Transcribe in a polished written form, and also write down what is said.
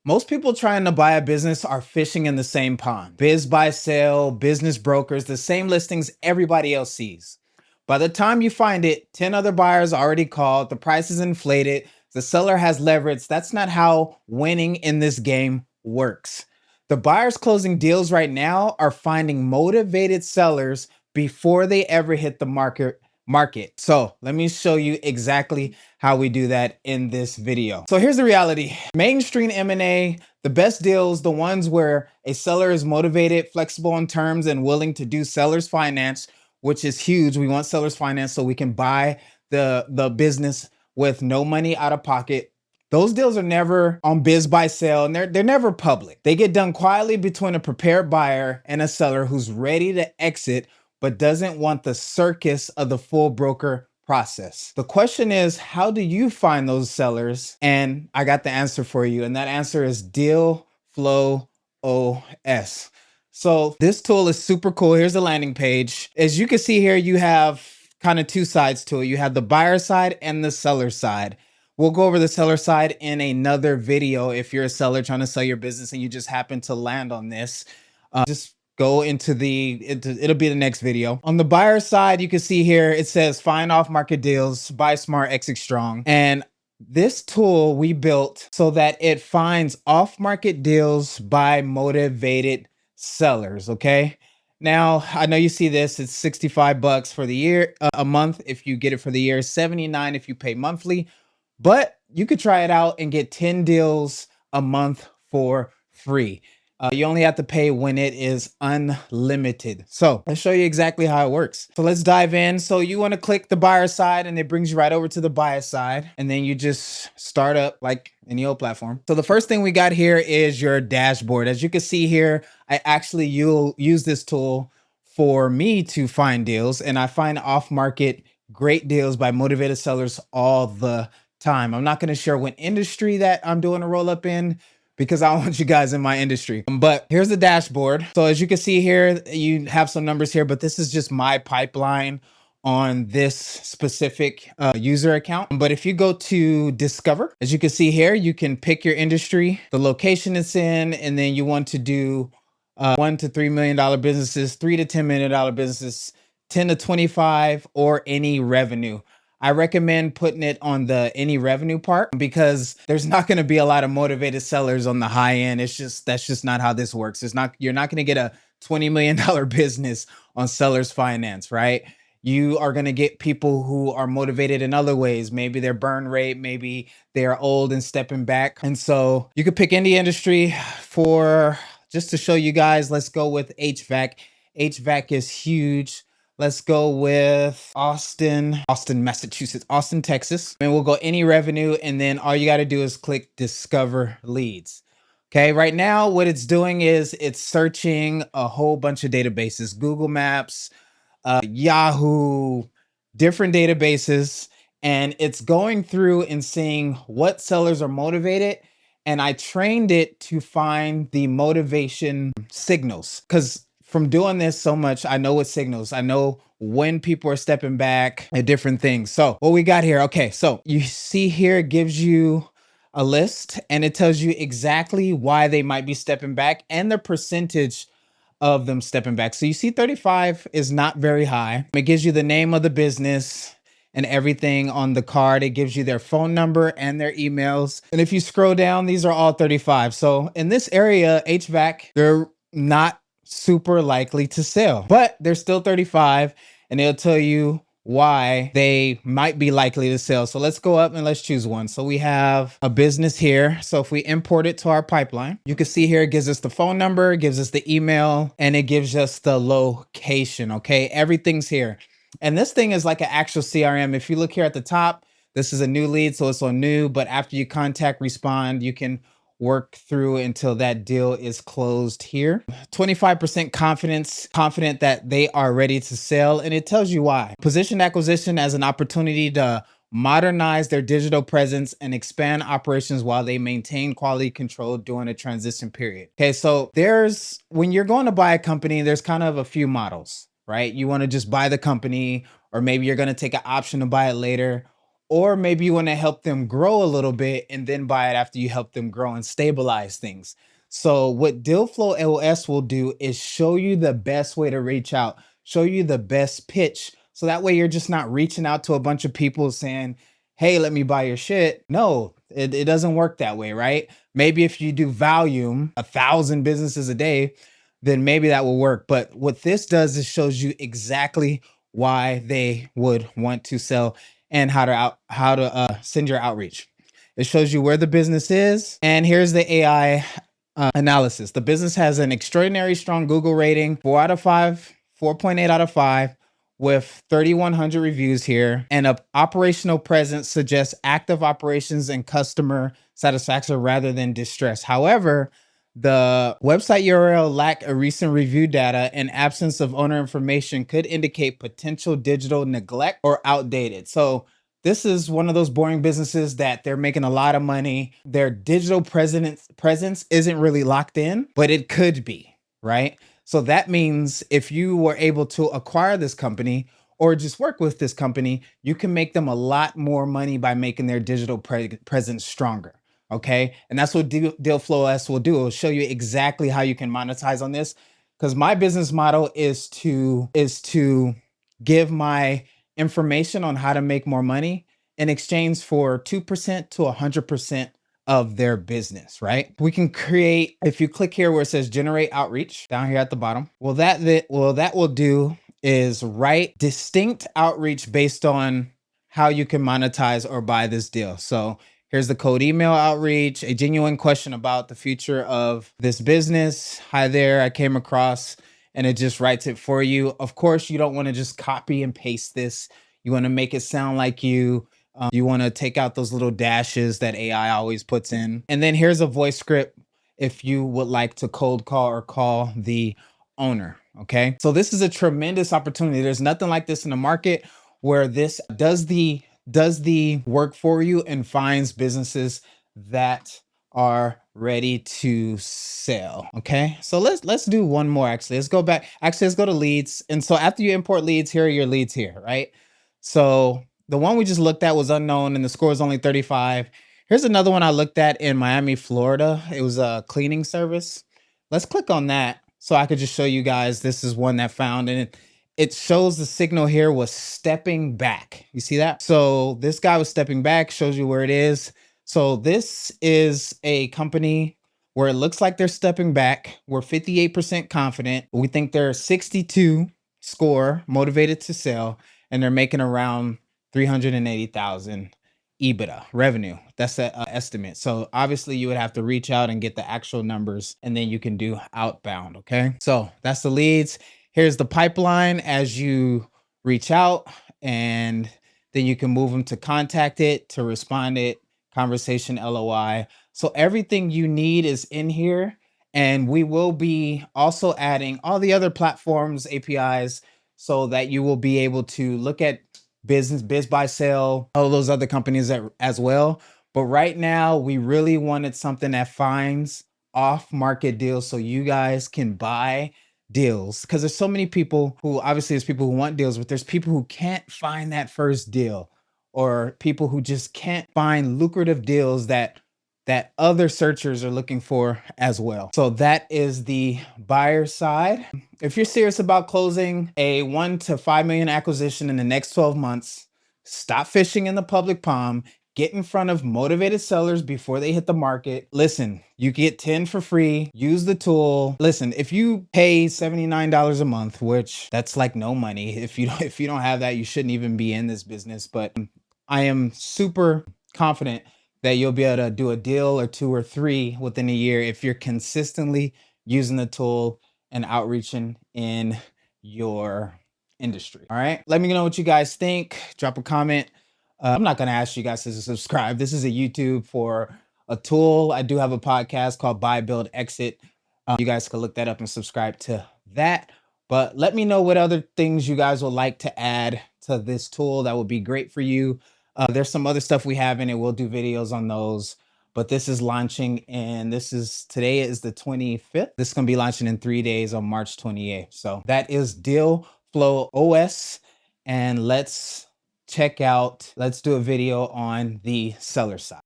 Most people trying to buy a business are fishing in the same pond. BizBuySell, business brokers, the same listings everybody else sees. By the time you find it, 10 other buyers already called, the price is inflated, the seller has leverage. That's not how winning in this game works. The buyers closing deals right now are finding motivated sellers before they ever hit the market. So let me show you exactly how we do that in this video. So here's the reality. Mainstream M&A, the best deals, the ones where a seller is motivated, flexible on terms, and willing to do seller's finance, which is huge. We want seller's finance so we can buy the business with no money out of pocket. Those deals are never on BizBuySell, and they're never public. They get done quietly between a prepared buyer and a seller who's ready to exit but doesn't want the circus of the full broker process. The question is, how do you find those sellers? And I got the answer for you, and that answer is DealFlow OS. So this tool is super cool. Here's the landing page. As you can see here, you have kind of two sides to it. You have the buyer side and the seller side. We'll go over the seller side in another video if you're a seller trying to sell your business and you just happen to land on this. Just go into it'll be the next video. On the buyer side, you can see here, it says find off market deals, buy smart, exit strong. And this tool we built so that it finds off market deals by motivated sellers. Okay. Now, I know you see this, it's 65 bucks for the year, a month if you get it for the year, 79 if you pay monthly, but you could try it out and get 10 deals a month for free. You only have to pay when it is unlimited. So let's show you exactly how it works. So let's dive in. So you want to click the buyer side and it brings you right over to the buyer side. And then you just start up like any old platform. So the first thing we got here is your dashboard. As you can see here, I actually use this tool for me to find deals, and I find off-market great deals by motivated sellers all the time. I'm not going to share what industry that I'm doing a roll up in, because I don't want you guys in my industry. But here's the dashboard. So as you can see here, you have some numbers here, but this is just my pipeline on this specific user account. But if you go to discover, as you can see here, you can pick your industry, the location it's in, and then you want to do $1 to $3 million businesses, $3 to $10 million businesses, 10 to 25, or any revenue. I recommend putting it on the any revenue part because there's not going to be a lot of motivated sellers on the high end. That's just not how this works. You're not going to get a $20 million business on seller's finance, right? You are going to get people who are motivated in other ways. Maybe their burn rate, maybe they're old and stepping back. And so you could pick any industry. For just to show you guys, let's go with HVAC. HVAC is huge. Let's go with Austin, Massachusetts, Austin, Texas. And we'll go any revenue. And then all you got to do is click discover leads. Okay, right now what it's doing is it's searching a whole bunch of databases, Google Maps, Yahoo, different databases. And it's going through and seeing what sellers are motivated. And I trained it to find the motivation signals, because from doing this so much, I know what signals. I know when people are stepping back at different things. So what we got here, okay, so you see here, it gives you a list and it tells you exactly why they might be stepping back and the percentage of them stepping back. So you see 35 is not very high. It gives you the name of the business and everything on the card. It gives you their phone number and their emails. And if you scroll down, these are all 35. So in this area, HVAC, they're not super likely to sell, but they're still 35, and it'll tell you why they might be likely to sell. So let's go up and let's choose one. So we have a business here. So if we import it to our pipeline, you can see here, it gives us the phone number, it gives us the email, and it gives us the location. Okay, everything's here. And this thing is like an actual CRM. If you look here at the top, this is a new lead, so it's on new, but after you contact, respond, you can work through until that deal is closed here. 25% confident that they are ready to sell, and it tells you why. Position acquisition as an opportunity to modernize their digital presence and expand operations while they maintain quality control during a transition period. Okay, so when you're going to buy a company, there's kind of a few models, right? You want to just buy the company, or maybe you're going to take an option to buy it later, or maybe you want to help them grow a little bit and then buy it after you help them grow and stabilize things. So what DealFlow OS will do is show you the best way to reach out, show you the best pitch. So that way you're just not reaching out to a bunch of people saying, hey, let me buy your shit. No, it doesn't work that way, right? Maybe if you do volume, 1,000 businesses a day, then maybe that will work. But what this does is shows you exactly why they would want to sell and how to send your outreach. It shows you where the business is, and here's the AI analysis. The business has an extraordinary strong Google rating, 4 out of 5, 4.8 out of 5, with 3,100 reviews here, and a operational presence suggests active operations and customer satisfaction rather than distress. However, the website URL lack a recent review data and absence of owner information could indicate potential digital neglect or outdated. So this is one of those boring businesses that they're making a lot of money. Their digital presence isn't really locked in, but it could be, right? So that means if you were able to acquire this company or just work with this company, you can make them a lot more money by making their digital presence stronger. Okay. And that's what DealFlow OS will do. It'll show you exactly how you can monetize on this. Because my business model is to give my information on how to make more money in exchange for 2% to 100% of their business, right? We can create, if you click here where it says generate outreach down here at the bottom, that will do is write distinct outreach based on how you can monetize or buy this deal. So here's the code email outreach, a genuine question about the future of this business. Hi there, I came across, and it just writes it for you. Of course, you don't want to just copy and paste this. You want to make it sound like you want to take out those little dashes that AI always puts in. And then here's a voice script if you would like to cold call or call the owner. Okay. So this is a tremendous opportunity. There's nothing like this in the market where this does the work for you and finds businesses that are ready to sell. Okay. So let's do one more. Let's go back. Let's go to leads. And so after you import leads, here are your leads here, right? So the one we just looked at was unknown and the score is only 35. Here's another one I looked at in Miami, Florida. It was a cleaning service. Let's click on that so I could just show you guys. This is one that found, and it shows the signal here was stepping back. You see that? So this guy was stepping back, shows you where it is. So this is a company where it looks like they're stepping back. We're 58% confident. We think they're 62 score, motivated to sell, and they're making around 380,000 EBITDA revenue. That's the estimate. So obviously you would have to reach out and get the actual numbers, and then you can do outbound. Okay. So that's the leads. Here's the pipeline as you reach out, and then you can move them to contact it, to respond it, conversation, LOI. So everything you need is in here. And we will be also adding all the other platforms, APIs, so that you will be able to look at BizBuySell, all those other companies as well. But right now, we really wanted something that finds off-market deals so you guys can buy deals, because there's so many people who, obviously there's people who want deals, but there's people who can't find that first deal, or people who just can't find lucrative deals that other searchers are looking for as well. So that is the buyer side. If you're serious about closing a 1 to 5 million acquisition in the next 12 months, stop fishing in the public pond. Get in front of motivated sellers before they hit the market. Listen, you get 10 for free. Use the tool. Listen, if you pay $79 a month, which that's like no money. If you don't have that, you shouldn't even be in this business. But I am super confident that you'll be able to do a deal or 2 or 3 within a year if you're consistently using the tool and outreaching in your industry. All right. Let me know what you guys think. Drop a comment. I'm not going to ask you guys to subscribe. This is a YouTube for a tool. I do have a podcast called Buy, Build, Exit. You guys can look that up and subscribe to that. But let me know what other things you guys would like to add to this tool. That would be great for you. There's some other stuff we have in it. We'll do videos on those. But this is launching, and today is the 25th. This is going to be launching in 3 days on March 28th. So that is DealFlow OS. And let's check out, let's do a video on the seller side.